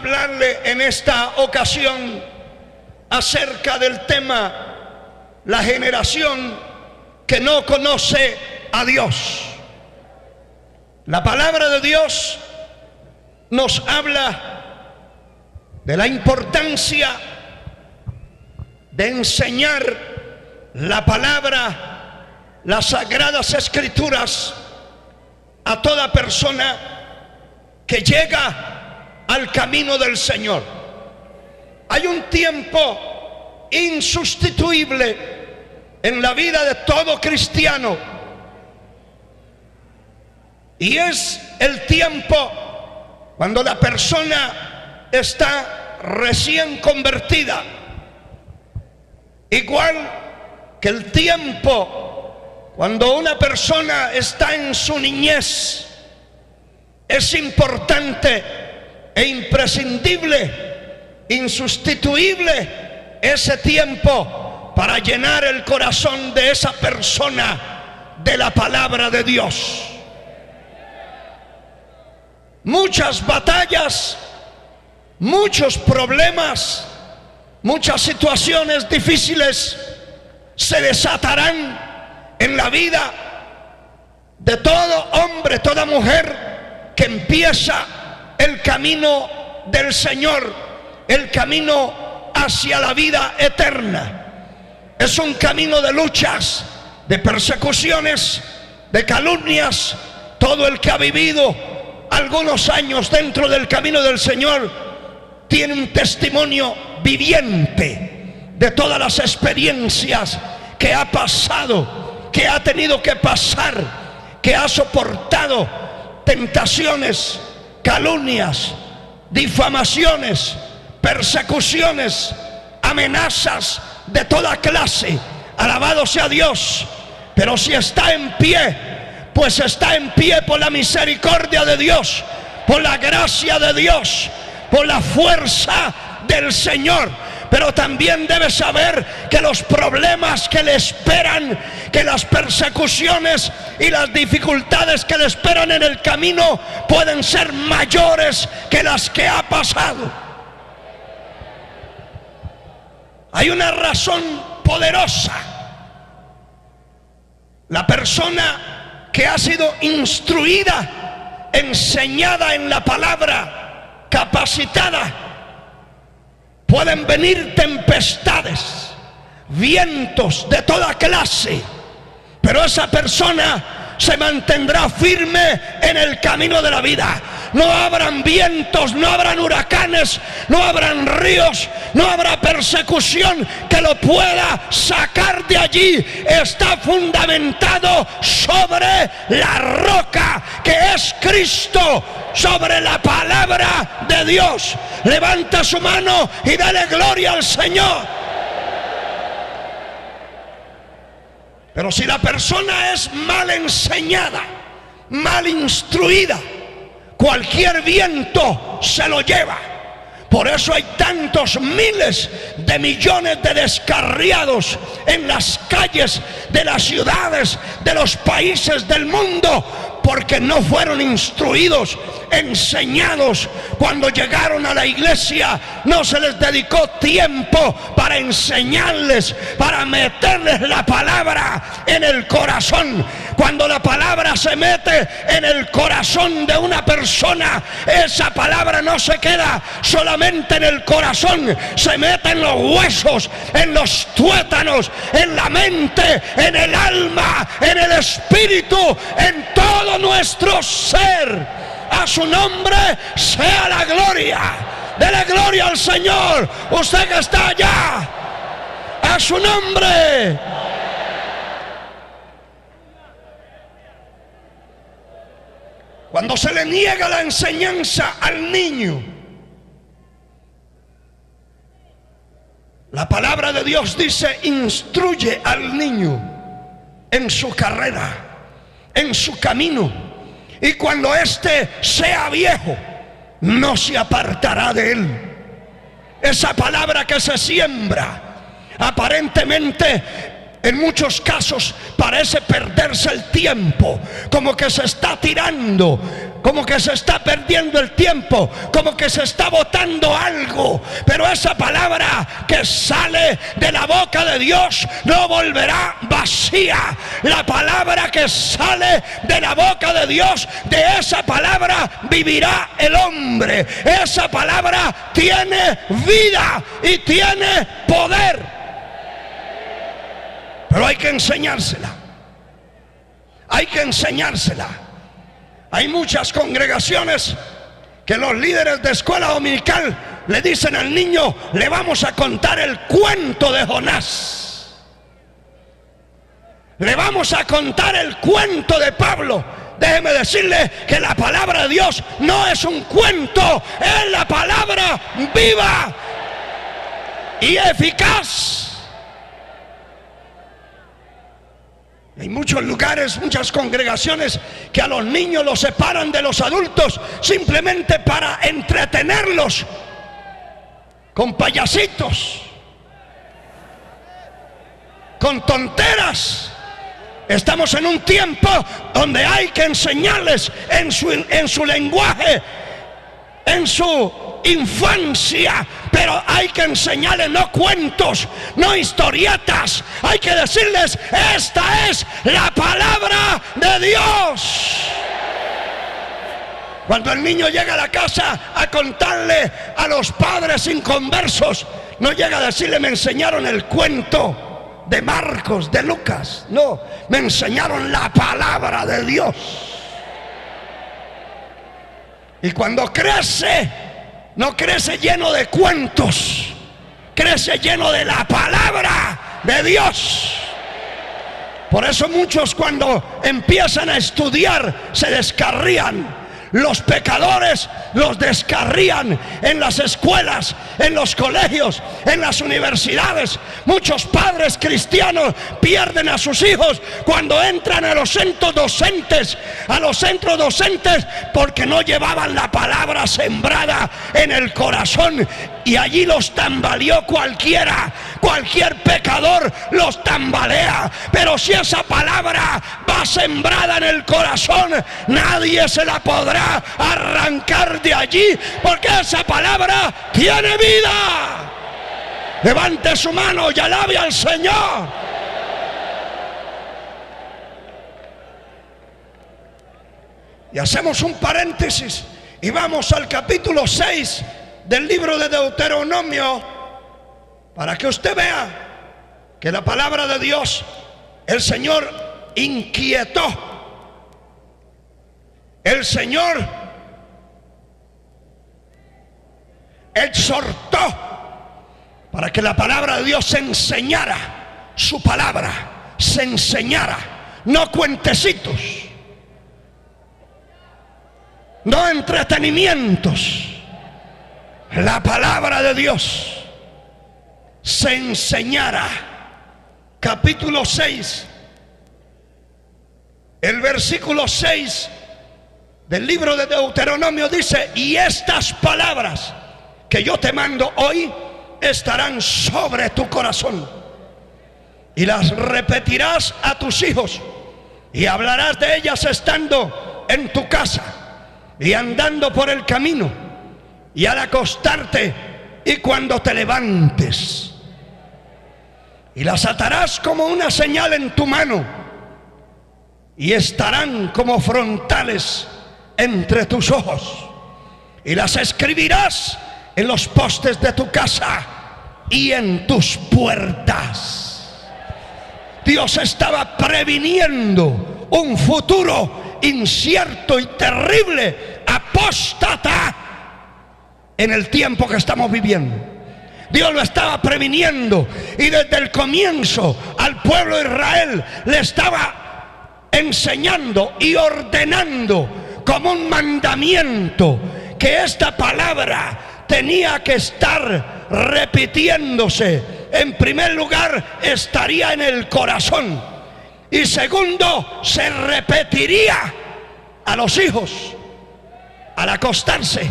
hablarle en esta ocasión acerca del tema la generación que no conoce a Dios. La palabra de Dios nos habla de la importancia de enseñar la palabra, las sagradas escrituras a toda persona que llega al camino del Señor. Hay un tiempo insustituible en la vida de todo cristiano, y es el tiempo cuando la persona está recién convertida, igual que el tiempo cuando una persona está en su niñez. Es importante e imprescindible, insustituible ese tiempo para llenar el corazón de esa persona de la palabra de Dios. Muchas batallas, muchos problemas, muchas situaciones difíciles se desatarán en la vida de todo hombre, toda mujer que empieza el camino del Señor, el camino hacia la vida eterna. Es un camino de luchas, de persecuciones, de calumnias. Todo el que ha vivido algunos años dentro del camino del Señor tiene un testimonio viviente de todas las experiencias que ha pasado, que ha tenido que pasar, que ha soportado tentaciones, calumnias, difamaciones, persecuciones, amenazas de toda clase. Alabado sea Dios. Pero si está en pie, pues está en pie por la misericordia de Dios, por la gracia de Dios, por la fuerza del Señor. Pero también debe saber que los problemas que le esperan, que las persecuciones y las dificultades que le esperan en el camino pueden ser mayores que las que ha pasado. Hay una razón poderosa. La persona que ha sido instruida, enseñada en la palabra, capacitada, pueden venir tempestades, vientos de toda clase, pero esa persona se mantendrá firme en el camino de la vida. No habrán vientos, no habrán huracanes, no habrán ríos, no habrá persecución que lo pueda sacar de allí. Está fundamentado sobre la roca que es Cristo, sobre la palabra de Dios. Levanta su mano y dale gloria al Señor. Pero si la persona es mal enseñada, mal instruida, cualquier viento se lo lleva. Por eso hay tantos miles de millones de descarriados en las calles de las ciudades, de los países del mundo, porque no fueron instruidos, enseñados. Cuando llegaron a la iglesia no se les dedicó tiempo para enseñarles, para meterles la palabra en el corazón. Cuando la palabra se mete en el corazón de una persona, esa palabra no se queda solamente en el corazón, se mete en los huesos, en los tuétanos, en la mente, en el alma, en el espíritu, en todo nuestro ser. A su nombre sea la gloria. Dele gloria al Señor, usted que está allá. A su nombre. Cuando se le niega la enseñanza al niño, la palabra de Dios dice: instruye al niño en su carrera, en su camino, y cuando éste sea viejo, no se apartará de él. Esa palabra que se siembra, aparentemente en muchos casos parece perderse el tiempo, como que se está tirando como que se está perdiendo el tiempo, como que se está botando algo. Pero esa palabra que sale de la boca de Dios no volverá vacía. La palabra que sale de la boca de Dios, de esa palabra vivirá el hombre. Esa palabra tiene vida y tiene poder. Pero hay que enseñársela. Hay que enseñársela. Hay muchas congregaciones que los líderes de escuela dominical le dicen al niño: le vamos a contar el cuento de Jonás, le vamos a contar el cuento de Pablo. Déjeme decirle que la palabra de Dios no es un cuento, es la palabra viva y eficaz. Hay muchos lugares, muchas congregaciones que a los niños los separan de los adultos simplemente para entretenerlos con payasitos, con tonteras. Estamos en un tiempo donde hay que enseñarles en su lenguaje, en su infancia, pero hay que enseñarles no cuentos, no historietas. Hay que decirles: esta es la palabra de Dios. Cuando el niño llega a la casa a contarle a los padres inconversos, no llega a decirle: me enseñaron el cuento de Marcos, de Lucas. No, me enseñaron la palabra de Dios. Y cuando crece, no crece lleno de cuentos, crece lleno de la palabra de Dios. Por eso muchos, cuando empiezan a estudiar, se descarrían. Los pecadores los descarrían en las escuelas, en los colegios, en las universidades. Muchos padres cristianos pierden a sus hijos cuando entran a los centros docentes, porque no llevaban la palabra sembrada en el corazón, y allí los tambaleó cualquiera. Cualquier pecador los tambalea, pero si esa palabra va sembrada en el corazón, nadie se la podrá arrancar de allí, porque esa palabra tiene vida. Levante su mano y alabe al Señor. Y hacemos un paréntesis y vamos al capítulo 6 del libro de Deuteronomio, para que usted vea que la palabra de Dios, el Señor inquietó, el Señor exhortó para que la palabra de Dios se enseñara. Su palabra se enseñara, no cuentecitos, no entretenimientos. La palabra de Dios se enseñara. Capítulo 6, el versículo 6 del libro de Deuteronomio dice: y estas palabras que yo te mando hoy estarán sobre tu corazón, y las repetirás a tus hijos, y hablarás de ellas estando en tu casa, y andando por el camino, y al acostarte, y cuando te levantes. Y las atarás como una señal en tu mano, y estarán como frontales entre tus ojos. Y las escribirás en los postes de tu casa y en tus puertas. Dios estaba previniendo un futuro incierto y terrible, apóstata, en el tiempo que estamos viviendo. Dios lo estaba previniendo, y desde el comienzo al pueblo de Israel le estaba enseñando y ordenando como un mandamiento que esta palabra tenía que estar repitiéndose. En primer lugar, estaría en el corazón, y segundo, se repetiría a los hijos al acostarse,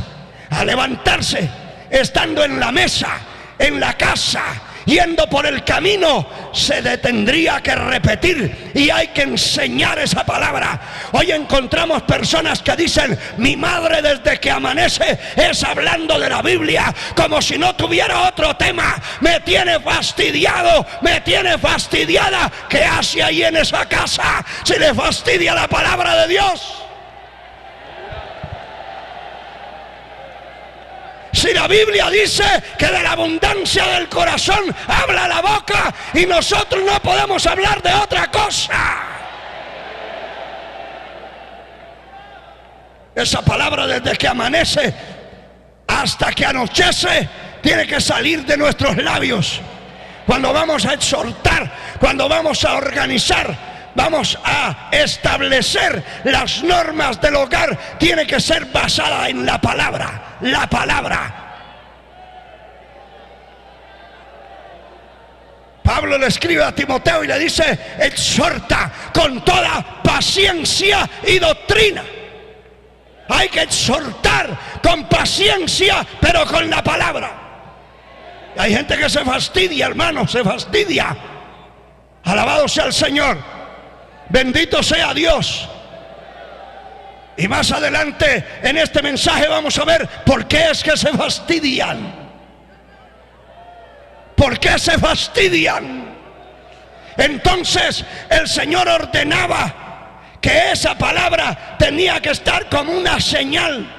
al levantarse, estando en la mesa, en la casa, yendo por el camino, se detendría que repetir y hay que enseñar esa palabra. Hoy encontramos personas que dicen: mi madre desde que amanece es hablando de la Biblia, como si no tuviera otro tema. Me tiene fastidiado, me tiene fastidiada. ¿Qué hace ahí en esa casa si le fastidia la palabra de Dios? Si la Biblia dice que de la abundancia del corazón habla la boca, y nosotros no podemos hablar de otra cosa. Esa palabra desde que amanece hasta que anochece tiene que salir de nuestros labios. Cuando vamos a exhortar, cuando vamos a organizar, vamos a establecer las normas del hogar, tiene que ser basada en la palabra. La palabra. Pablo le escribe a Timoteo y le dice: exhorta con toda paciencia y doctrina. Hay que exhortar con paciencia, pero con la palabra. Hay gente que se fastidia, hermano, se fastidia. Alabado sea el Señor. Bendito sea Dios. Y más adelante en este mensaje vamos a ver por qué es que se fastidian. ¿Por qué se fastidian? Entonces el Señor ordenaba que esa palabra tenía que estar como una señal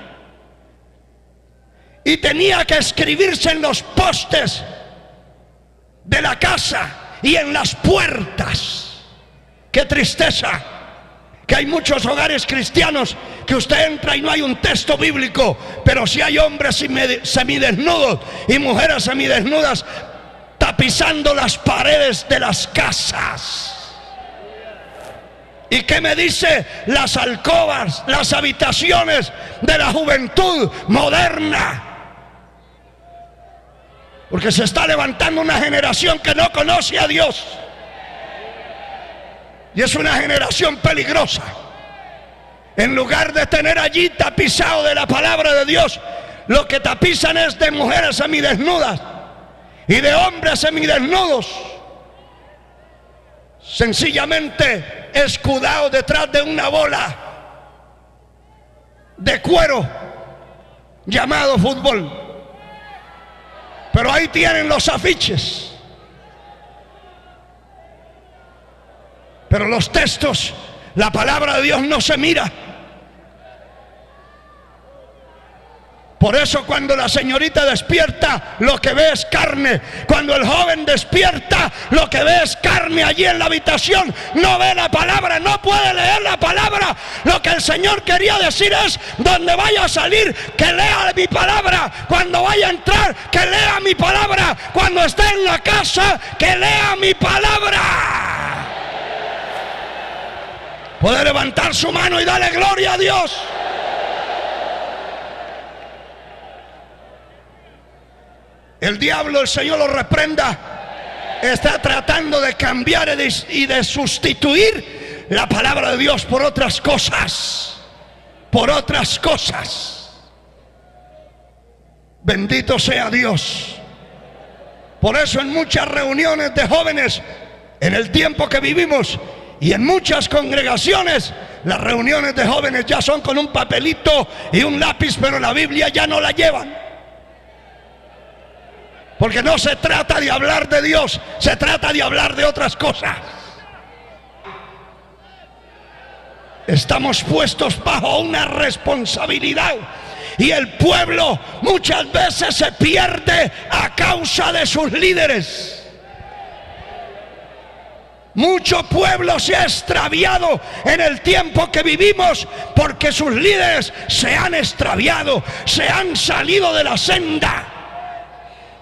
y tenía que escribirse en los postes de la casa y en las puertas. ¡Qué tristeza! Que hay muchos hogares cristianos que usted entra y no hay un texto bíblico, pero sí hay hombres semidesnudos y mujeres semidesnudas tapizando las paredes de las casas. ¿Y qué me dice las alcobas, las habitaciones de la juventud moderna? Porque se está levantando una generación que no conoce a Dios. Y es una generación peligrosa. En lugar de tener allí tapizado de la palabra de Dios, lo que tapizan es de mujeres semidesnudas y de hombres semidesnudos, sencillamente escudados detrás de una bola de cuero llamado fútbol. Pero ahí tienen los afiches. Pero los textos, la palabra de Dios no se mira. Por eso cuando la señorita despierta, lo que ve es carne. Cuando el joven despierta, lo que ve es carne allí en la habitación. No ve la palabra, no puede leer la palabra. Lo que el Señor quería decir es: donde vaya a salir, que lea mi palabra. Cuando vaya a entrar, que lea mi palabra. Cuando esté en la casa, que lea mi palabra. Puede levantar su mano y darle gloria a Dios. El diablo, el Señor lo reprenda, está tratando de cambiar y de sustituir la palabra de Dios por otras cosas. Por otras cosas. Bendito sea Dios. Por eso en muchas reuniones de jóvenes, en el tiempo que vivimos, y en muchas congregaciones, las reuniones de jóvenes ya son con un papelito y un lápiz, pero la Biblia ya no la llevan. Porque no se trata de hablar de Dios, se trata de hablar de otras cosas. Estamos puestos bajo una responsabilidad. Y el pueblo muchas veces se pierde a causa de sus líderes. Mucho pueblo se ha extraviado en el tiempo que vivimos porque sus líderes se han extraviado, se han salido de la senda.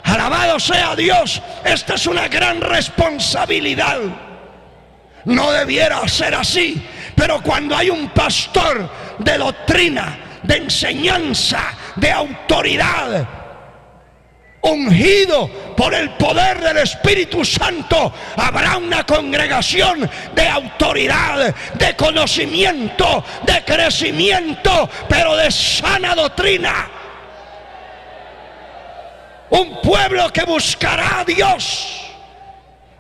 Alabado sea Dios. Esta es una gran responsabilidad. No debiera ser así, pero cuando hay un pastor de doctrina, de enseñanza, de autoridad, ungido por el poder del Espíritu Santo, habrá una congregación de autoridad, de conocimiento, de crecimiento, pero de sana doctrina. un pueblo que buscará a Dios,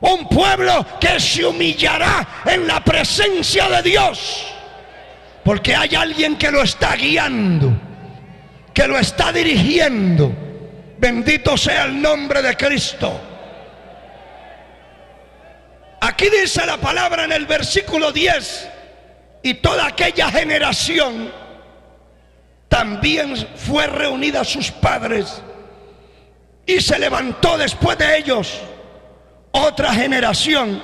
un pueblo que se humillará en la presencia de Dios, porque hay alguien que lo está guiando, que lo está dirigiendo. Bendito sea el nombre de Cristo. Aquí dice la palabra en el versículo 10: y toda aquella generación también fue reunida a sus padres, y se levantó después de ellos otra generación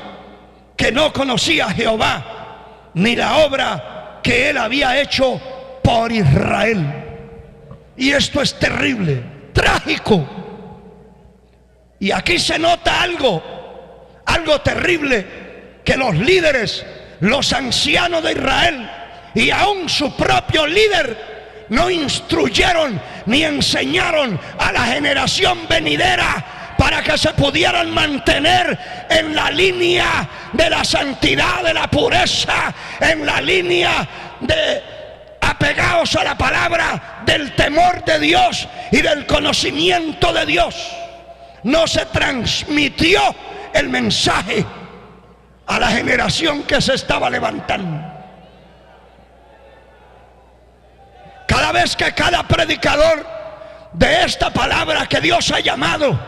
que no conocía a Jehová ni la obra que él había hecho por Israel. Y esto es terrible, trágico. Y aquí se nota algo terrible, que los líderes, los ancianos de Israel y aún su propio líder no instruyeron ni enseñaron a la generación venidera para que se pudieran mantener en la línea de la santidad, de la pureza, en la línea de apegados a la palabra, del temor de Dios y del conocimiento de Dios. No se transmitió el mensaje a la generación que se estaba levantando. Cada vez que cada predicador de esta palabra que Dios ha llamado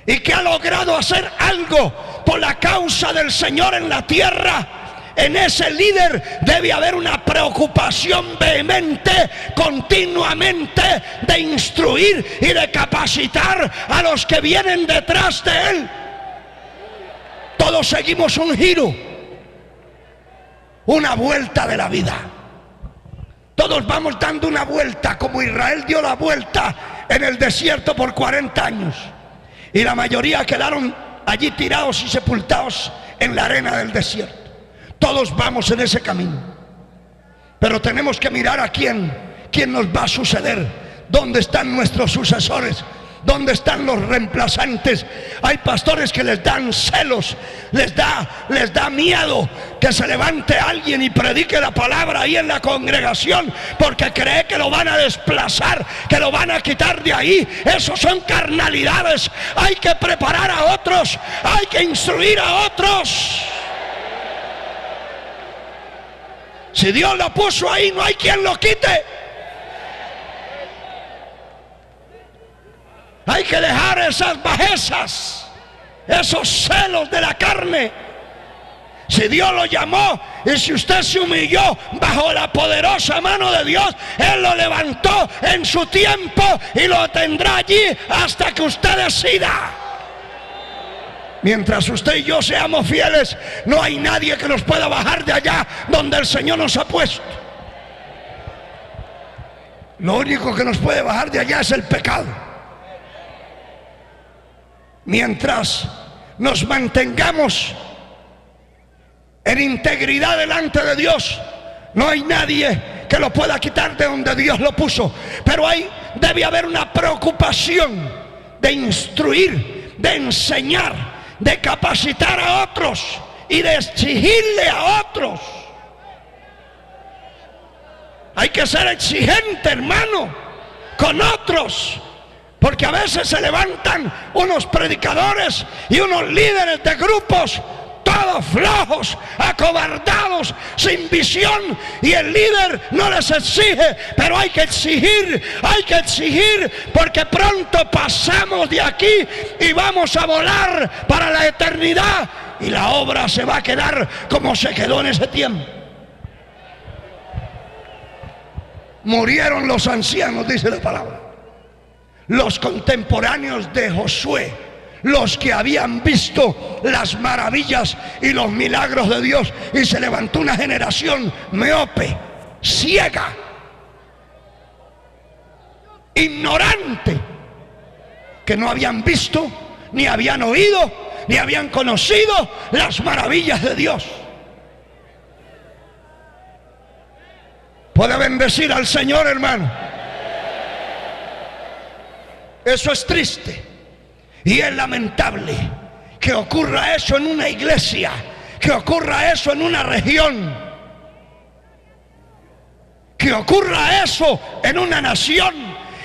y que ha logrado hacer algo por la causa del Señor en la tierra, en ese líder debe haber una preocupación vehemente, continuamente, de instruir y de capacitar a los que vienen detrás de él. Todos seguimos un giro, una vuelta de la vida. Todos vamos dando una vuelta, como Israel dio la vuelta en el desierto por 40 años. Y la mayoría quedaron allí tirados y sepultados en la arena del desierto. Todos vamos en ese camino. Pero tenemos que mirar a quién nos va a suceder. ¿Dónde están nuestros sucesores? ¿Dónde están los reemplazantes? Hay pastores que les dan celos, les da miedo que se levante alguien y predique la palabra ahí en la congregación, porque cree que lo van a desplazar, que lo van a quitar de ahí. Esos son carnalidades. Hay que preparar a otros, hay que instruir a otros. Si Dios lo puso ahí, no hay quien lo quite. Hay que dejar esas bajezas, esos celos de la carne. Si Dios lo llamó y si usted se humilló bajo la poderosa mano de Dios, Él lo levantó en su tiempo y lo tendrá allí hasta que usted decida. Mientras usted y yo seamos fieles, no hay nadie que nos pueda bajar de allá donde el Señor nos ha puesto. Lo único que nos puede bajar de allá es el pecado. Mientras nos mantengamos en integridad delante de Dios, no hay nadie que lo pueda quitar de donde Dios lo puso. Pero debe haber una preocupación de instruir, de enseñar, de capacitar a otros y de exigirle a otros. Hay que ser exigente, hermano, con otros. Porque a veces se levantan unos predicadores y unos líderes de grupos todos flojos, acobardados, sin visión, y el líder no les exige. Pero hay que exigir, porque pronto pasamos de aquí y vamos a volar para la eternidad, y la obra se va a quedar como se quedó en ese tiempo. Murieron los ancianos, dice la palabra, los contemporáneos de Josué, los que habían visto las maravillas y los milagros de Dios, y se levantó una generación miope, ciega, ignorante, que no habían visto, ni habían oído, ni habían conocido las maravillas de Dios. ¿Puede bendecir al Señor, hermano? Eso es triste y es lamentable que ocurra eso en una iglesia, que ocurra eso en una región, que ocurra eso en una nación,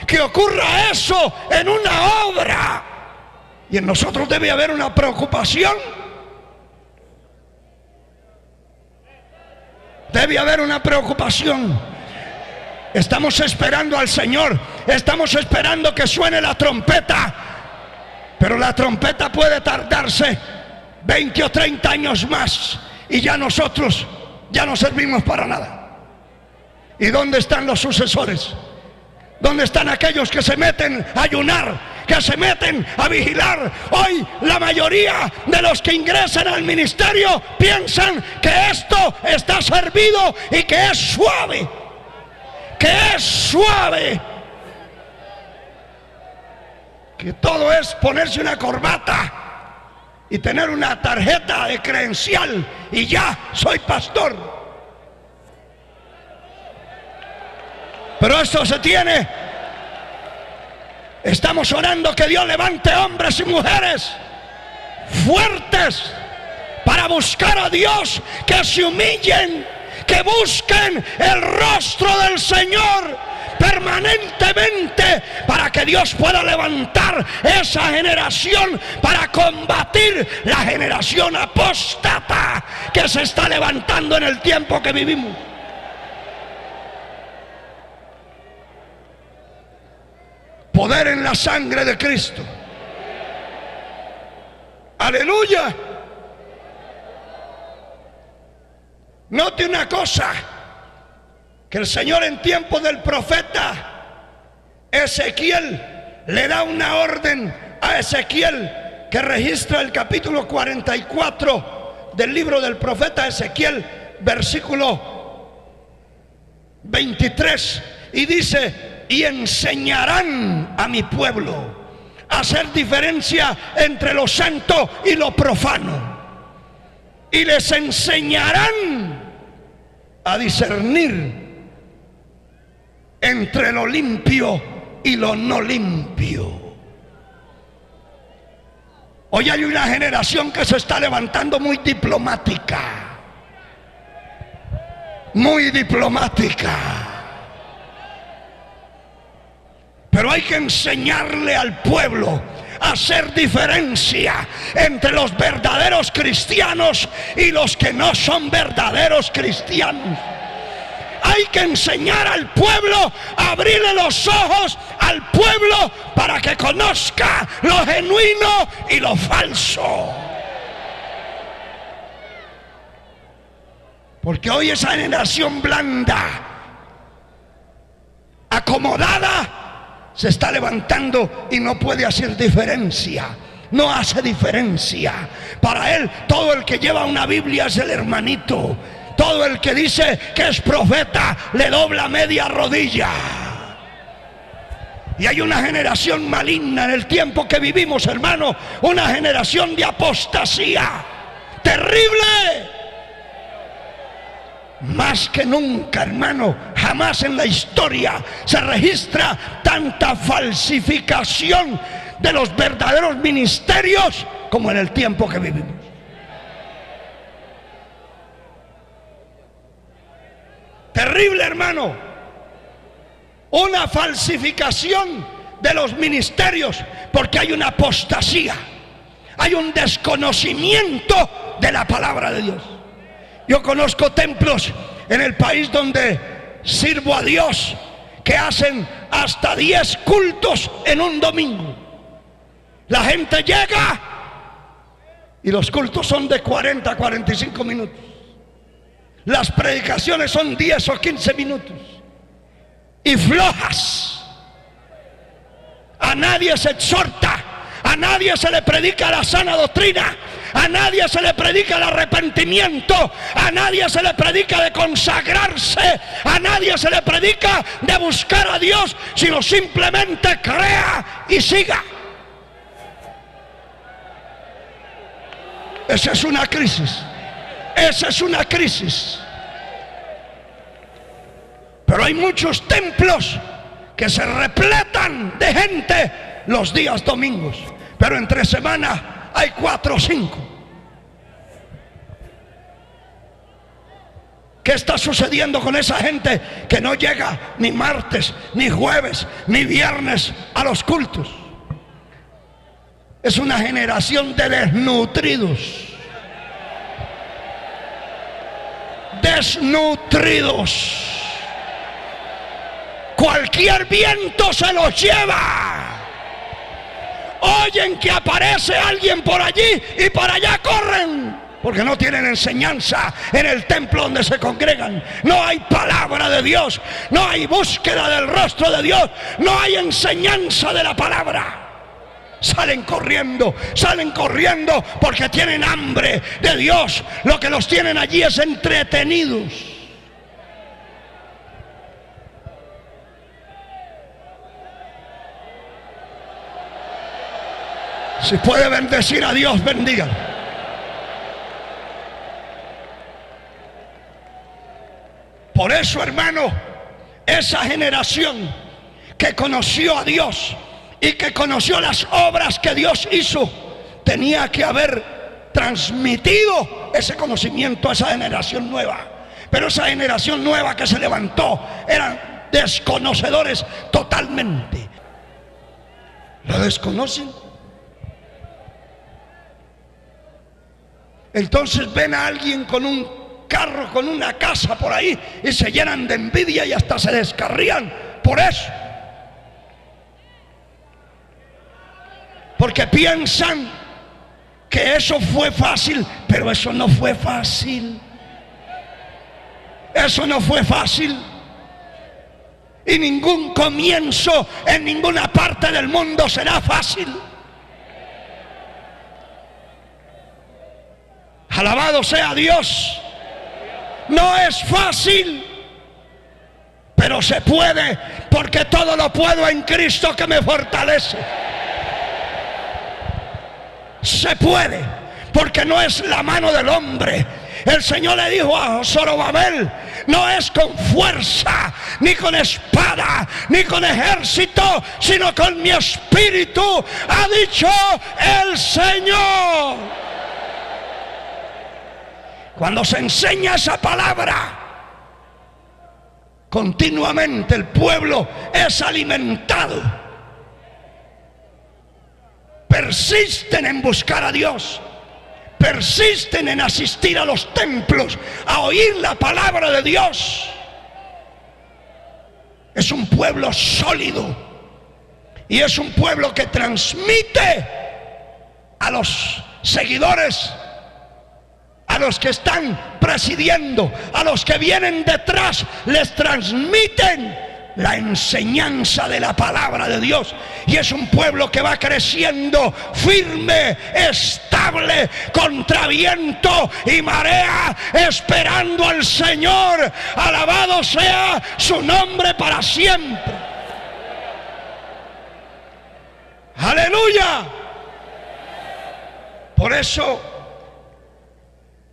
que ocurra eso en una obra. Y en nosotros debe haber una preocupación. Debe haber una preocupación. Estamos esperando al Señor. Estamos esperando que suene la trompeta. Pero la trompeta puede tardarse 20 o 30 años más. Y ya nosotros ya no servimos para nada. ¿Y dónde están los sucesores? ¿Dónde están aquellos que se meten a ayunar, que se meten a vigilar? Hoy la mayoría de los que ingresan al ministerio piensan que esto está servido y que es suave. Que es suave. Que todo es ponerse una corbata y tener una tarjeta de credencial y ya soy pastor. Pero esto se tiene. Estamos orando que Dios levante hombres y mujeres fuertes para buscar a Dios, que se humillen, que busquen el rostro del Señor permanentemente, para que Dios pueda levantar esa generación para combatir la generación apóstata que se está levantando en el tiempo que vivimos. Poder en la sangre de Cristo. Aleluya. Note una cosa, que el Señor en tiempo del profeta Ezequiel le da una orden a Ezequiel, que registra el capítulo 44 del libro del profeta Ezequiel, versículo 23, y dice: y enseñarán a mi pueblo a hacer diferencia entre lo santo y lo profano, y les enseñarán a discernir entre lo limpio y lo no limpio. Hoy hay una generación que se está levantando muy diplomática, muy diplomática. Pero hay que enseñarle al pueblo a hacer diferencia entre los verdaderos cristianos y los que no son verdaderos cristianos. Hay que enseñar al pueblo, a abrirle los ojos al pueblo para que conozca lo genuino y lo falso. Porque hoy esa generación blanda, acomodada, se está levantando y no puede hacer diferencia. No hace diferencia. Para él, todo el que lleva una Biblia es el hermanito. Todo el que dice que es profeta le dobla media rodilla. Y hay una generación maligna en el tiempo que vivimos, hermano. Una generación de apostasía terrible. Más que nunca, hermano, jamás en la historia se registra tanta falsificación de los verdaderos ministerios como en el tiempo que vivimos. Terrible, hermano. Una falsificación de los ministerios, porque hay una apostasía, hay un desconocimiento de la palabra de Dios. Yo conozco templos en el país donde sirvo a Dios que hacen hasta 10 cultos en un domingo. La gente llega y los cultos son de 40 a 45 minutos. Las predicaciones son 10 o 15 minutos. Y flojas. A nadie se exhorta, a nadie se le predica la sana doctrina, a nadie se le predica el arrepentimiento, a nadie se le predica de consagrarse, a nadie se le predica de buscar a Dios, sino simplemente crea y siga. Esa es una crisis. Esa es una crisis. Pero hay muchos templos que se repletan de gente los días domingos, pero entre semana hay 4 o 5. ¿Qué está sucediendo con esa gente que no llega ni martes, ni jueves, ni viernes a los cultos? Es una generación de desnutridos. Desnutridos. Cualquier viento se los lleva. Oyen que aparece alguien por allí y para allá corren, porque no tienen enseñanza en el templo donde se congregan. No hay palabra de Dios, no hay búsqueda del rostro de Dios, no hay enseñanza de la palabra. Salen corriendo porque tienen hambre de Dios. Lo que los tienen allí es entretenidos. Si puede bendecir a Dios, bendiga. Por eso, hermano, esa generación que conoció a Dios y que conoció las obras que Dios hizo, tenía que haber transmitido ese conocimiento a esa generación nueva. Pero esa generación nueva que se levantó eran desconocedores totalmente. ¿Lo desconocen? Entonces ven a alguien con un carro, con una casa por ahí, y se llenan de envidia y hasta se descarrían por eso. Porque piensan que eso fue fácil, pero eso no fue fácil. Eso no fue fácil. Y ningún comienzo en ninguna parte del mundo será fácil. Alabado sea Dios. No es fácil, pero se puede, porque todo lo puedo en Cristo que me fortalece. Se puede, porque no es la mano del hombre. El Señor le dijo a Zorobabel: no es con fuerza, ni con espada, ni con ejército, sino con mi espíritu, ha dicho el Señor. Cuando se enseña esa palabra, continuamente el pueblo es alimentado. Persisten en buscar a Dios, persisten en asistir a los templos, a oír la palabra de Dios. Es un pueblo sólido y es un pueblo que transmite a los seguidores, a los que están presidiendo, a los que vienen detrás, les transmiten la enseñanza de la palabra de Dios. Y es un pueblo que va creciendo firme, estable, contra viento y marea, esperando al Señor. Alabado sea su nombre para siempre. Aleluya. Por eso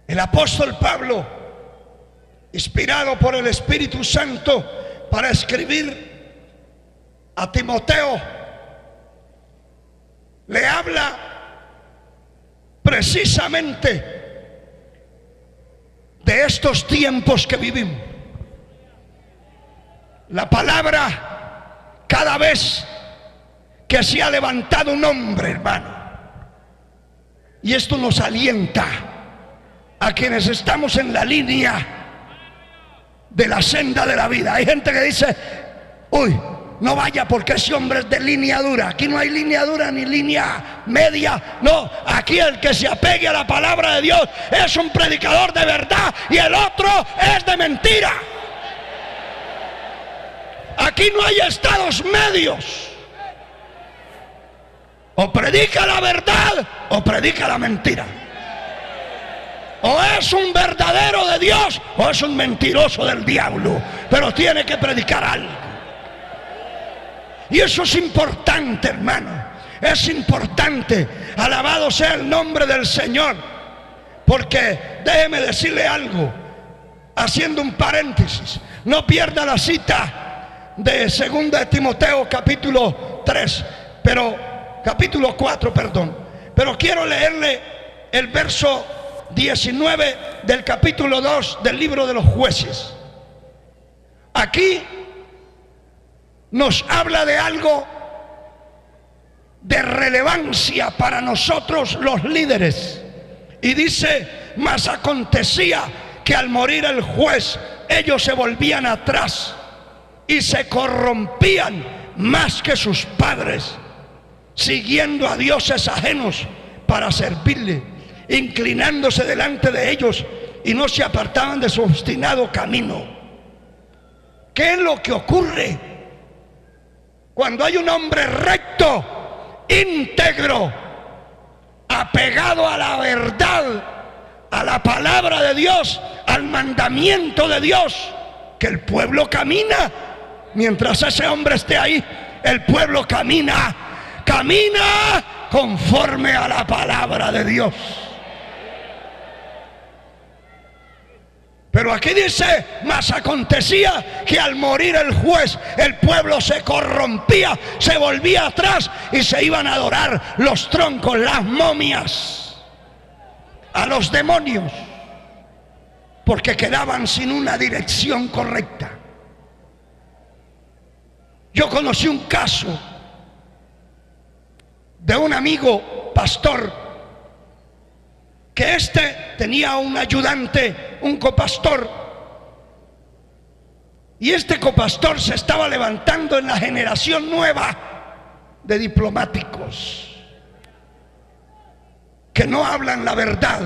el apóstol Pablo, inspirado por el Espíritu Santo para escribir a Timoteo, le habla precisamente de estos tiempos que vivimos. La palabra, cada vez que se ha levantado un hombre, hermano, y esto nos alienta a quienes estamos en la línea de la senda de la vida. Hay gente que dice: uy, no vaya porque ese hombre es de línea dura. Aquí no hay línea dura ni línea media. No, aquí el que se apegue a la palabra de Dios es un predicador de verdad y el otro es de mentira. Aquí no hay estados medios. O predica la verdad o predica la mentira. O es un verdadero de Dios o es un mentiroso del diablo, pero tiene que predicar algo. Y eso es importante, hermano. Es importante. Alabado sea el nombre del Señor. Porque déjeme decirle algo, haciendo un paréntesis. No pierda la cita de 2 de Timoteo capítulo 3, capítulo 4, perdón. Pero quiero leerle el verso 19 del capítulo 2 del libro de los Jueces. Aquí nos habla de algo de relevancia para nosotros los líderes. Y dice: mas acontecía que al morir el juez, ellos se volvían atrás y se corrompían más que sus padres, siguiendo a dioses ajenos para servirle, inclinándose delante de ellos, y no se apartaban de su obstinado camino. ¿Qué es lo que ocurre cuando hay un hombre recto, íntegro, apegado a la verdad, a la palabra de Dios, al mandamiento de Dios? Que el pueblo camina. Mientras ese hombre esté ahí, el pueblo camina conforme a la palabra de Dios. Pero aquí dice: mas acontecía que al morir el juez, el pueblo se corrompía, se volvía atrás y se iban a adorar los troncos, las momias, a los demonios, porque quedaban sin una dirección correcta. Yo conocí un caso de un amigo pastor, que tenía un ayudante, un copastor, y este copastor se estaba levantando en la generación nueva de diplomáticos que no hablan la verdad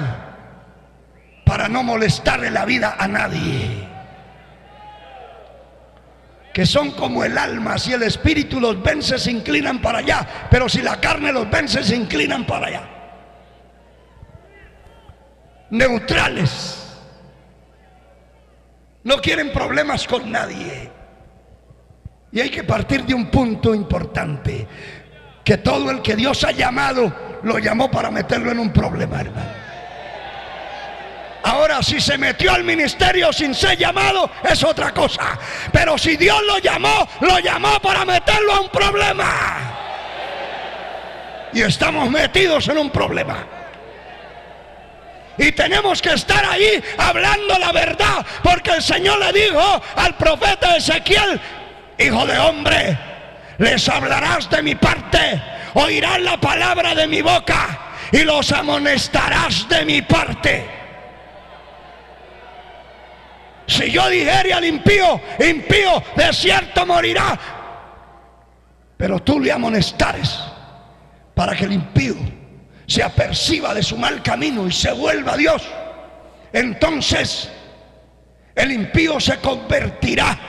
para no molestarle la vida a nadie, que son como el alma: si el espíritu los vence, se inclinan para allá, pero si la carne los vence, se inclinan para allá. Neutrales, no quieren problemas con nadie. Y hay que partir de un punto importante: que todo el que Dios ha llamado, lo llamó para meterlo en un problema, hermano. Ahora, si se metió al ministerio sin ser llamado, es otra cosa. Pero si Dios lo llamó para meterlo a un problema. Y estamos metidos en un problema. Y tenemos que estar ahí hablando la verdad, porque el Señor le dijo al profeta Ezequiel: hijo de hombre, les hablarás de mi parte, oirás la palabra de mi boca y los amonestarás de mi parte. Si yo dijere al impío: impío, de cierto morirá, pero tú le amonestares para que el impío se aperciba de su mal camino y se vuelva a Dios, entonces el impío se convertirá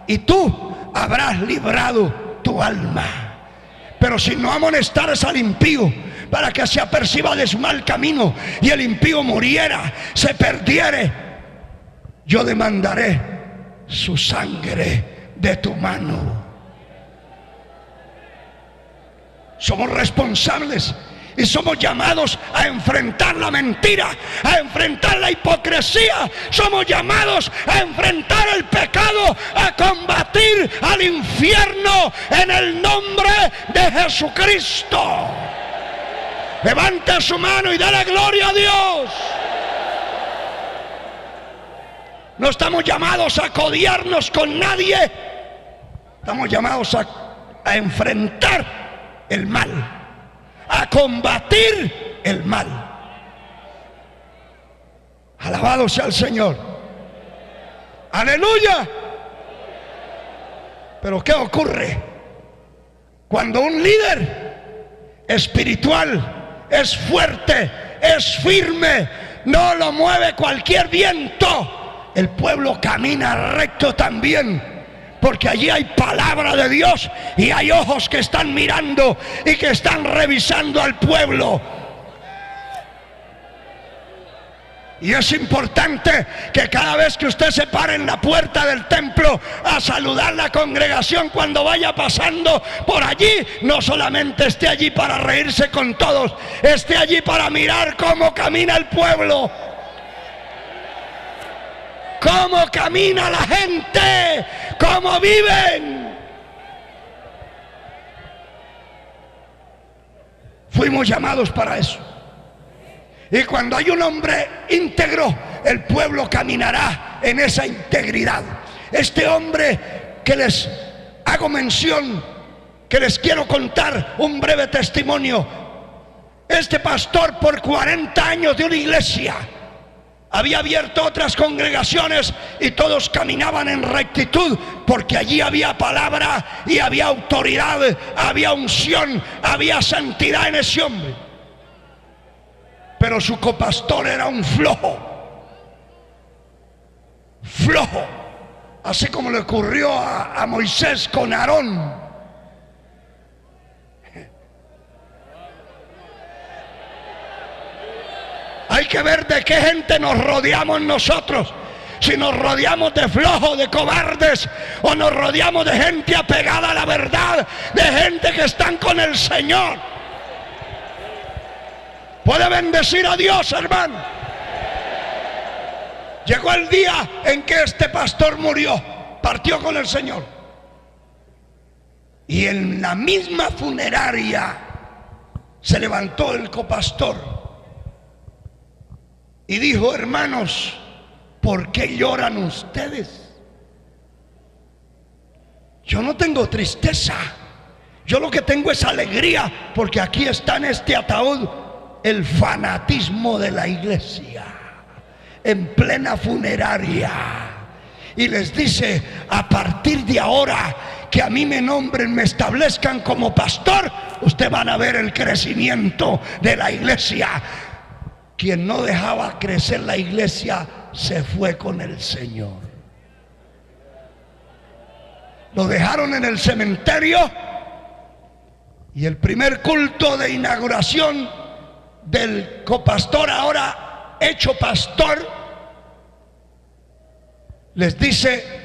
y tú habrás librado tu alma. Pero si no amonestares al impío para que se aperciba de su mal camino y el impío muriera, se perdiere, yo demandaré su sangre de tu mano. Somos responsables y somos llamados a enfrentar la mentira, a enfrentar la hipocresía. Somos llamados a enfrentar el pecado, a combatir al infierno en el nombre de Jesucristo. Levante su mano y dale gloria a Dios. No estamos llamados a codiarnos con nadie. Estamos llamados a enfrentar el mal, a combatir el mal. Alabado sea el Señor. Aleluya. Pero ¿qué ocurre cuando un líder espiritual es fuerte, es firme, no lo mueve cualquier viento? El pueblo camina recto también, porque allí hay palabra de Dios y hay ojos que están mirando y que están revisando al pueblo. Y es importante que cada vez que usted se pare en la puerta del templo a saludar a la congregación, cuando vaya pasando por allí, no solamente esté allí para reírse con todos, esté allí para mirar cómo camina el pueblo, cómo camina la gente, cómo viven. Fuimos llamados para eso. Y cuando hay un hombre íntegro, el pueblo caminará en esa integridad. Este hombre que les hago mención, que les quiero contar un breve testimonio. Este pastor por 40 años de una iglesia había abierto otras congregaciones y todos caminaban en rectitud, porque allí había palabra y había autoridad, había unción, había santidad en ese hombre. Pero su copastor era un flojo, así como le ocurrió a Moisés con Aarón. Hay que ver de qué gente nos rodeamos nosotros. Si nos rodeamos de flojos, de cobardes, o nos rodeamos de gente apegada a la verdad, de gente que están con el Señor. Puede bendecir a Dios, hermano. Llegó el día en que este pastor murió, partió con el Señor. Y en la misma funeraria se levantó el copastor y dijo: hermanos, ¿por qué lloran ustedes? Yo no tengo tristeza, yo lo que tengo es alegría, porque aquí está en este ataúd el fanatismo de la iglesia, en plena funeraria. Y les dice: a partir de ahora que a mí me nombren, me establezcan como pastor, ustedes van a ver el crecimiento de la iglesia. Quien no dejaba crecer la iglesia se fue con el Señor. Lo dejaron en el cementerio, y el primer culto de inauguración del copastor, ahora hecho pastor, les dice: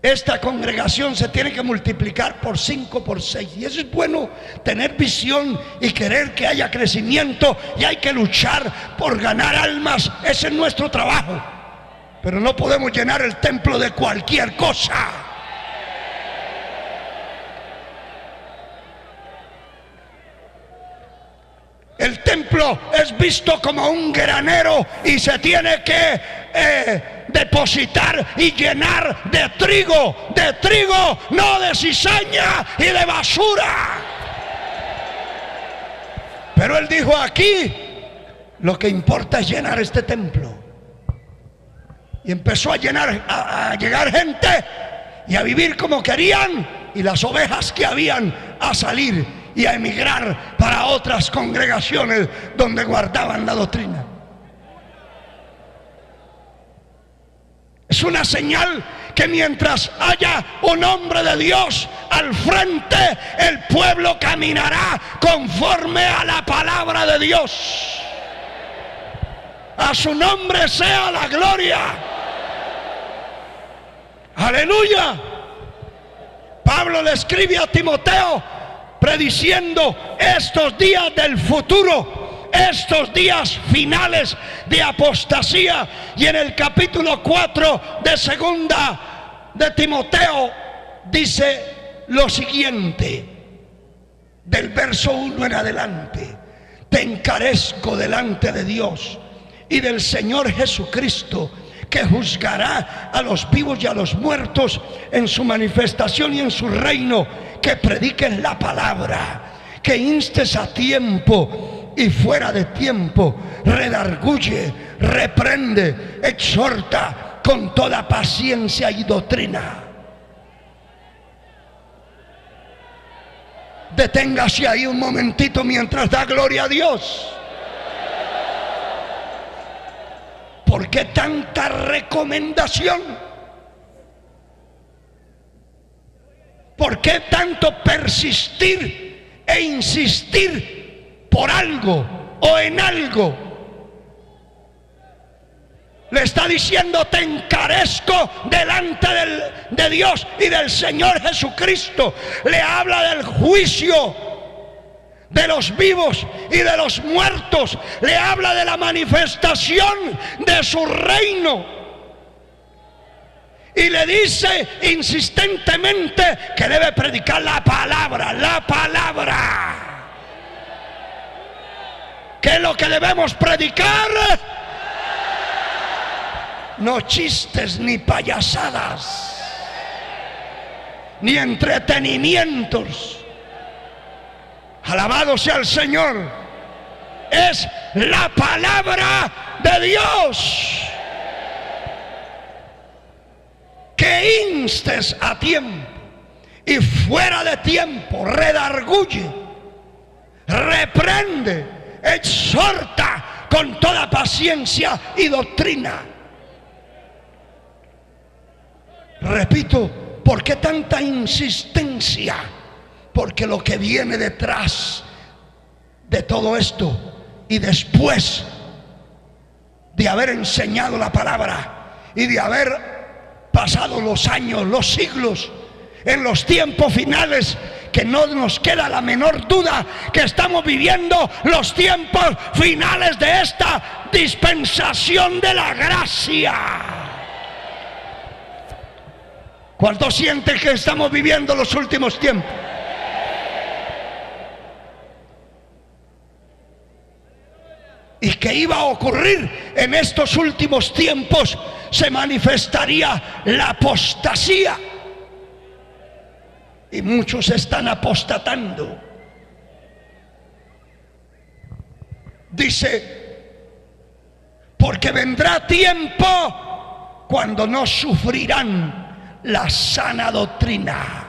esta congregación se tiene que multiplicar por 5, por 6. Y eso es bueno, tener visión y querer que haya crecimiento, y hay que luchar por ganar almas. Ese es nuestro trabajo. Pero no podemos llenar el templo de cualquier cosa. El templo es visto como un granero y se tiene que depositar y llenar de trigo, no de cizaña y de basura. Pero él dijo: aquí lo que importa es llenar este templo. Y empezó a llegar gente y a vivir como querían, y las ovejas que habían a salir y a emigrar para otras congregaciones donde guardaban la doctrina. Es una señal que mientras haya un hombre de Dios al frente, el pueblo caminará conforme a la palabra de Dios. A su nombre sea la gloria. Aleluya. Pablo le escribe a Timoteo prediciendo estos días del futuro, estos días finales de apostasía. Y en el capítulo 4 de segunda de Timoteo dice lo siguiente, del verso 1 en adelante: te encarezco delante de Dios y del Señor Jesucristo, que juzgará a los vivos y a los muertos en su manifestación y en su reino, que prediques la palabra, que instes a tiempo y fuera de tiempo, redarguye, reprende, exhorta con toda paciencia y doctrina. Deténgase ahí un momentito mientras da gloria a Dios. ¿Por qué tanta recomendación? ¿Por qué tanto persistir e insistir por algo o en algo? Le está diciendo: te encarezco delante de Dios y del Señor Jesucristo. Le habla del juicio de los vivos y de los muertos. Le habla de la manifestación de su reino. Y le dice insistentemente que debe predicar la palabra. Que ¿Qué es lo que debemos predicar? No chistes ni payasadas, ni entretenimientos. Alabado sea el Señor. Es la palabra de Dios. Que instes a tiempo y fuera de tiempo, redarguye, reprende, exhorta con toda paciencia y doctrina. Repito, ¿por qué tanta insistencia? Porque lo que viene detrás de todo esto y después de haber enseñado la palabra y de haber pasado los años, los siglos, en los tiempos finales, que no nos queda la menor duda que estamos viviendo los tiempos finales de esta dispensación de la gracia. ¿Cuántos sienten que estamos viviendo los últimos tiempos? Y que iba a ocurrir en estos últimos tiempos, se manifestaría la apostasía. Y muchos están apostatando. Dice, porque vendrá tiempo cuando no sufrirán la sana doctrina,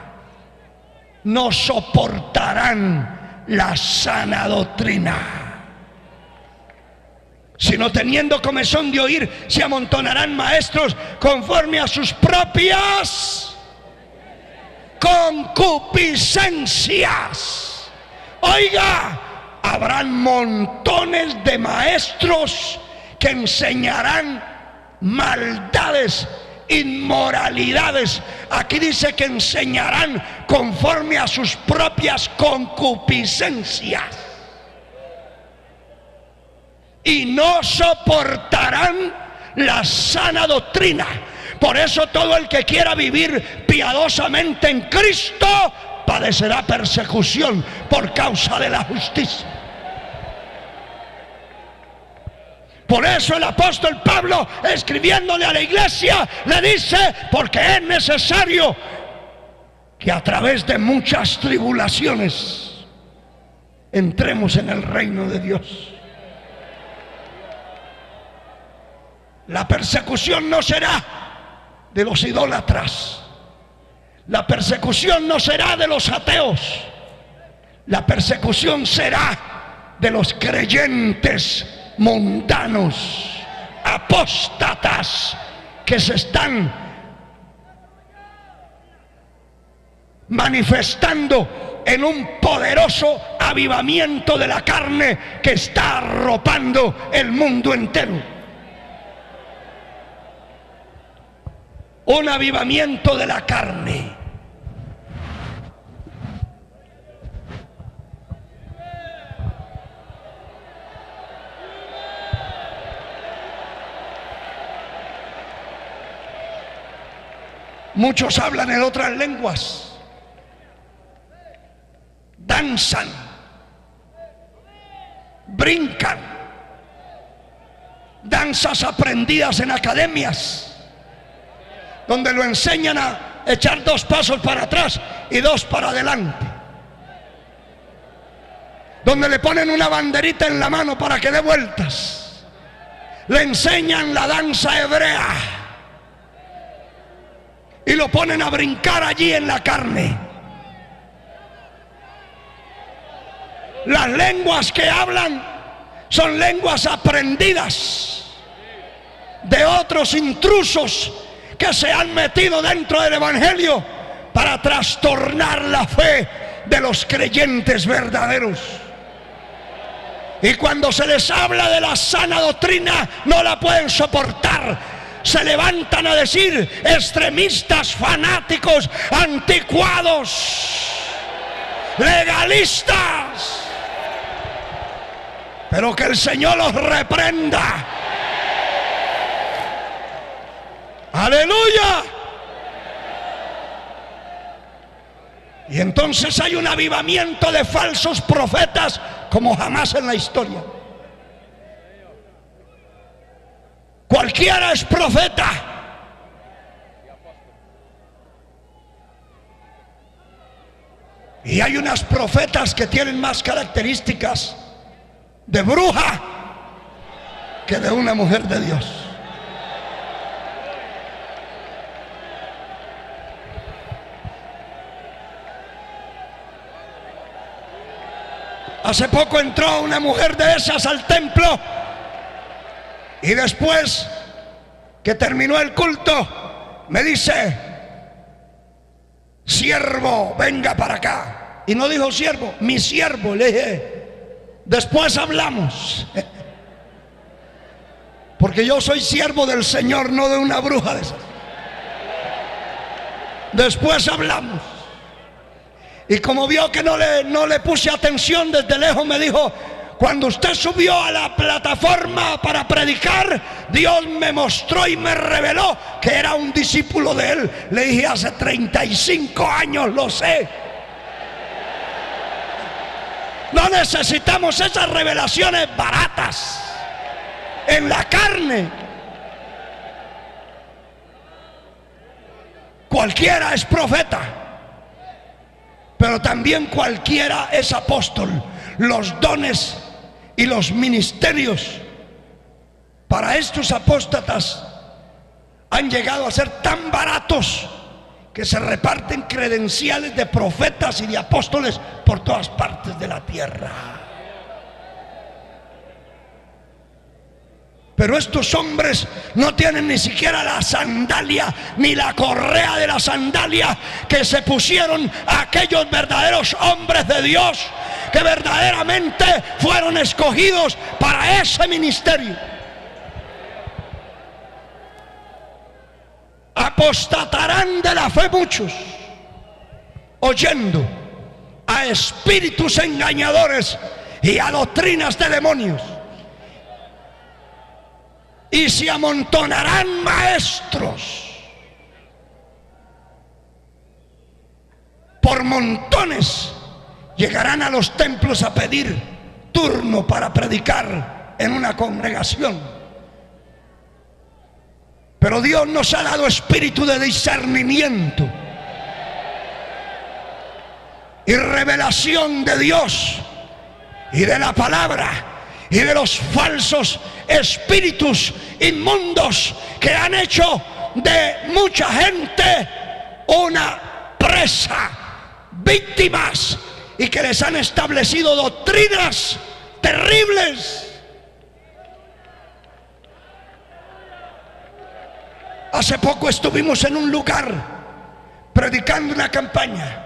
no soportarán la sana doctrina, sino teniendo comezón de oír, se amontonarán maestros conforme a sus propias concupiscencias. Oiga, habrán montones de maestros que enseñarán maldades, inmoralidades. Aquí dice que enseñarán conforme a sus propias concupiscencias. Y no soportarán la sana doctrina. Por eso todo el que quiera vivir piadosamente en Cristo padecerá persecución por causa de la justicia. Por eso el apóstol Pablo, escribiéndole a la iglesia, le dice, porque es necesario que a través de muchas tribulaciones entremos en el reino de Dios. La persecución no será de los idólatras. La persecución no será de los ateos. La persecución será de los creyentes mundanos, apóstatas, que se están manifestando en un poderoso avivamiento de la carne que está arropando el mundo entero. Un avivamiento de la carne. Muchos hablan en otras lenguas, danzan, brincan, danzas aprendidas en academias, donde lo enseñan a echar 2 pasos para atrás y 2 para adelante, donde le ponen una banderita en la mano para que dé vueltas, le enseñan la danza hebrea y lo ponen a brincar allí en la carne. Las lenguas que hablan son lenguas aprendidas de otros intrusos que se han metido dentro del evangelio para trastornar la fe de los creyentes verdaderos. Y cuando se les habla de la sana doctrina, no la pueden soportar. Se levantan a decir extremistas, fanáticos, anticuados, legalistas. Pero que el Señor los reprenda. ¡Aleluya! Y entonces hay un avivamiento de falsos profetas como jamás en la historia. cualquiera es profeta. Y hay unas profetas que tienen más características de bruja que de una mujer de Dios. Hace poco entró una mujer de esas al templo y después que terminó el culto me dice: siervo, venga para acá. Y no dijo siervo, mi siervo. Le dije: después hablamos. Porque yo soy siervo del Señor, no de una bruja de esas. Después hablamos. Y como vio que no le puse atención, desde lejos me dijo: cuando usted subió a la plataforma para predicar, Dios me mostró y me reveló que era un discípulo de él. Le dije: hace 35 años lo sé. No necesitamos esas revelaciones baratas en la carne. Cualquiera es profeta, pero también cualquiera es apóstol. Los dones y los ministerios para estos apóstatas han llegado a ser tan baratos que se reparten credenciales de profetas y de apóstoles por todas partes de la tierra. Pero estos hombres no tienen ni siquiera la sandalia ni la correa de la sandalia que se pusieron aquellos verdaderos hombres de Dios que verdaderamente fueron escogidos para ese ministerio. Apostatarán de la fe muchos, oyendo a espíritus engañadores y a doctrinas de demonios. Y se amontonarán maestros por montones. Llegarán a los templos a pedir turno para predicar en una congregación. Pero Dios nos ha dado espíritu de discernimiento y revelación de Dios y de la palabra y de los falsos espíritus inmundos que han hecho de mucha gente una presa, víctimas, y que les han establecido doctrinas terribles. Hace poco estuvimos en un lugar predicando una campaña,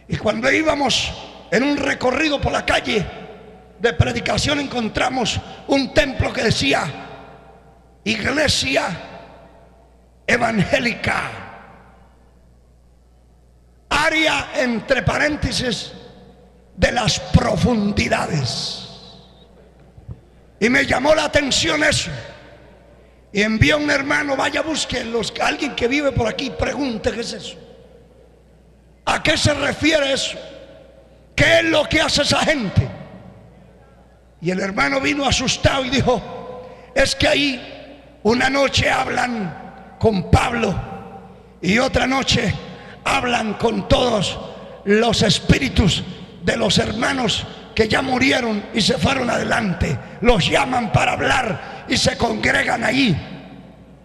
y cuando íbamos en un recorrido por la calle de predicación encontramos un templo que decía Iglesia Evangélica, área entre paréntesis de las profundidades. Y me llamó la atención eso. Y envié a un hermano: vaya, búsquenlos, alguien que vive por aquí, pregunte qué es eso, a qué se refiere eso, qué es lo que hace esa gente. Y el hermano vino asustado y dijo: es que ahí una noche hablan con Pablo y otra noche hablan con todos los espíritus de los hermanos que ya murieron y se fueron adelante. Los llaman para hablar y se congregan allí.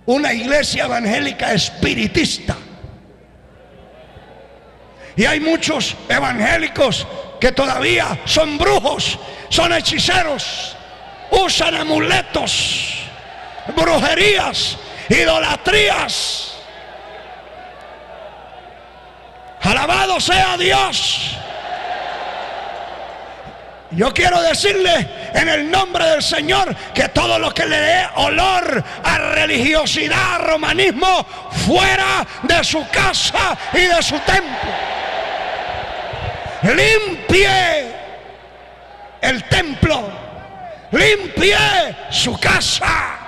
Una iglesia evangélica espiritista. Y hay muchos evangélicos que todavía son brujos, son hechiceros, usan amuletos, brujerías, idolatrías. Alabado sea Dios. Yo quiero decirle en el nombre del Señor que todo lo que le dé olor a religiosidad, a romanismo, fuera de su casa y de su templo. Limpie el templo, limpie su casa,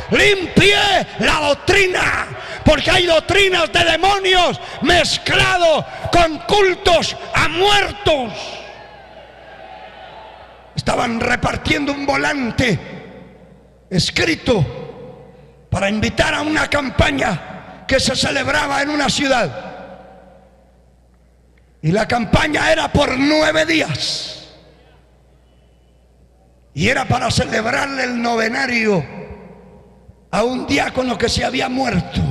limpie la doctrina, porque hay doctrinas de demonios mezclados con cultos a muertos. Estaban repartiendo un volante escrito: para invitar a una campaña que se celebraba en una ciudad. Y la campaña era por 9 días. Y era para celebrarle el novenario a un diácono que se había muerto.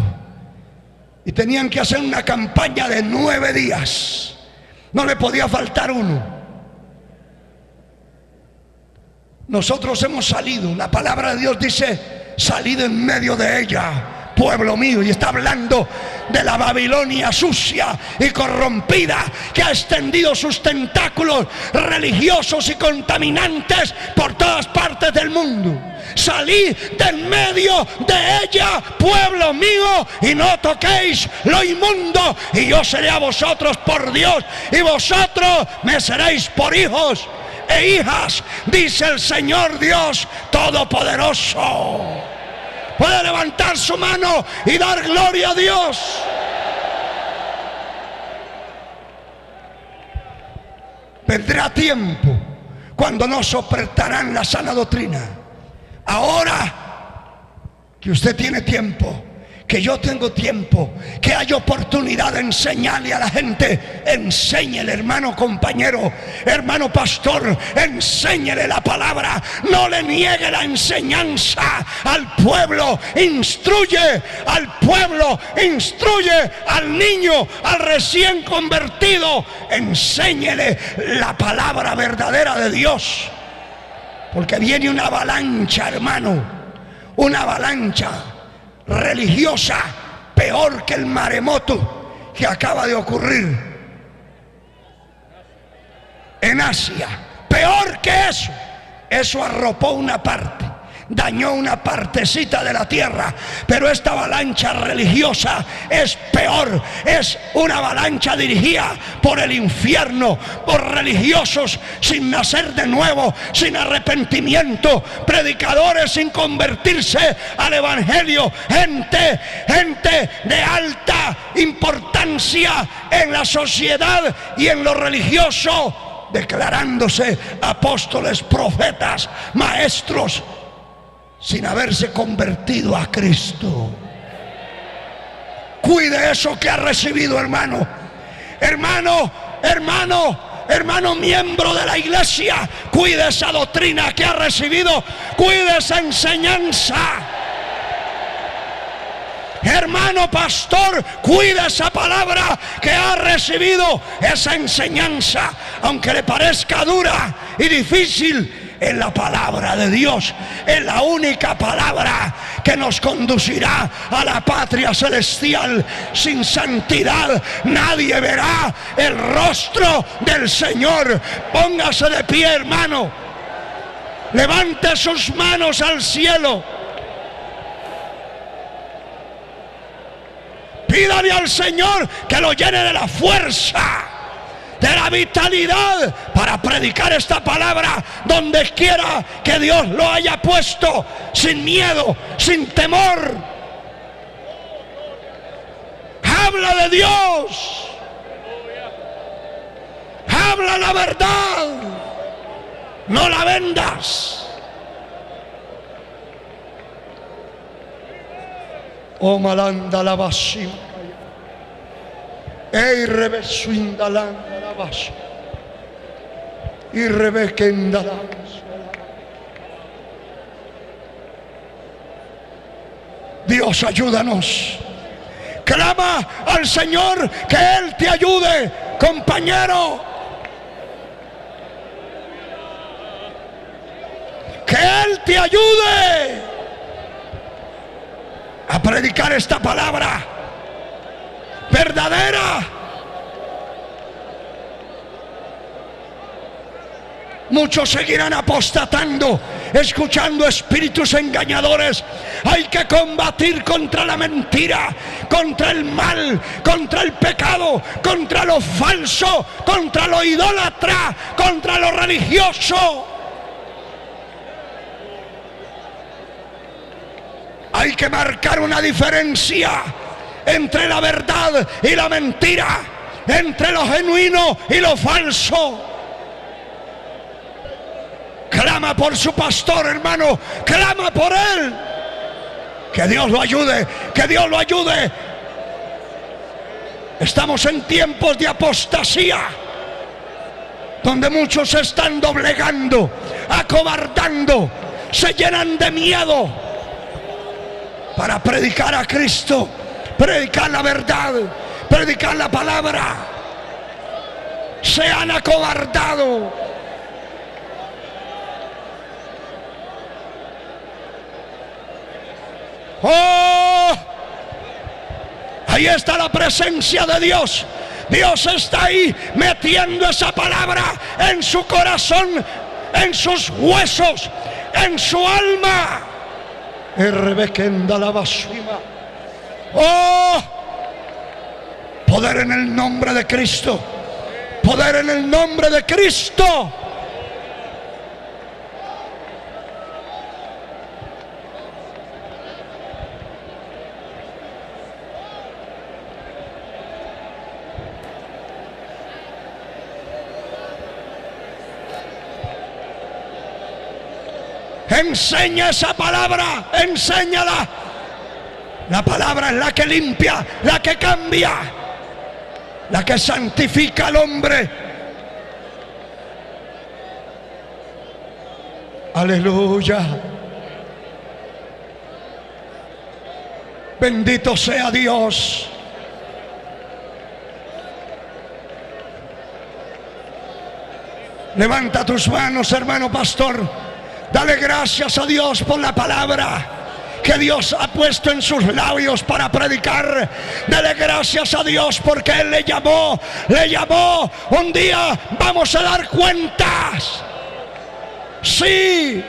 Y tenían que hacer una campaña de 9 días. No le podía faltar uno. Nosotros hemos salido. La palabra de Dios dice: salid en medio de ella, pueblo mío. Y está hablando de la Babilonia sucia y corrompida, que ha extendido sus tentáculos religiosos y contaminantes por todas partes del mundo. Salid de en medio de ella, pueblo mío, y no toquéis lo inmundo, y yo seré a vosotros por Dios, y vosotros me seréis por hijos e hijas, dice el Señor Dios Todopoderoso. Puede levantar su mano y dar gloria a Dios. Vendrá tiempo cuando no soportarán la sana doctrina. Ahora que usted tiene tiempo, que yo tengo tiempo, que hay oportunidad de enseñarle a la gente, enséñele, hermano compañero, hermano pastor, enséñele la palabra. No le niegue la enseñanza al pueblo. Instruye al pueblo, instruye al niño, al recién convertido. Enséñele la palabra verdadera de Dios. Porque viene una avalancha, hermano, una avalancha religiosa peor que el maremoto que acaba de ocurrir en Asia. Peor que eso. Eso arropó una parte, dañó una partecita de la tierra, pero esta avalancha religiosa es peor. Es una avalancha dirigida por el infierno, por religiosos sin nacer de nuevo, sin arrepentimiento, predicadores sin convertirse al evangelio, gente de alta importancia en la sociedad y en lo religioso, declarándose apóstoles, profetas, maestros, sin haberse convertido a Cristo. Cuide eso que ha recibido, hermano. Hermano miembro de la iglesia, cuide esa doctrina que ha recibido, cuide esa enseñanza. Hermano pastor, cuida esa palabra que ha recibido, esa enseñanza, aunque le parezca dura y difícil. Es la palabra de Dios, es la única palabra que nos conducirá a la patria celestial. Sin santidad nadie verá el rostro del Señor. Póngase de pie, hermano, levante sus manos al cielo, pídale al Señor que lo llene de la fuerza, de la vitalidad para predicar esta palabra donde quiera que Dios lo haya puesto, sin miedo, sin temor. Habla de Dios, habla la verdad, no la vendas. Oh malanda la basima, ey rebesuindalanda la basima, y rebequendalanda. Dios, ayúdanos. Clama al Señor que Él te ayude, compañero. Que Él te ayude a predicar esta palabra verdadera. Muchos seguirán apostatando, escuchando espíritus engañadores. Hay que combatir contra la mentira, contra el mal, contra el pecado, contra lo falso, contra lo idólatra, contra lo religioso. Hay que marcar una diferencia entre la verdad y la mentira, entre lo genuino y lo falso. Clama por su pastor, hermano, clama por él. Que Dios lo ayude, que Dios lo ayude. Estamos en tiempos de apostasía, donde muchos se están doblegando, acobardando, se llenan de miedo para predicar a Cristo, predicar la verdad, predicar la palabra. Se han acobardado. ¡Oh! Ahí está la presencia de Dios. Dios está ahí metiendo esa palabra en su corazón, en sus huesos, en su alma. ¡Oh! Poder en el nombre de Cristo. Poder en el nombre de Cristo. Enseña esa palabra, enséñala. La palabra es la que limpia, la que cambia, la que santifica al hombre. Aleluya. Bendito sea Dios. Levanta tus manos, hermano pastor. Dale gracias a Dios por la palabra que Dios ha puesto en sus labios para predicar. Dale gracias a Dios porque Él le llamó. Un día vamos a dar cuentas. Sí.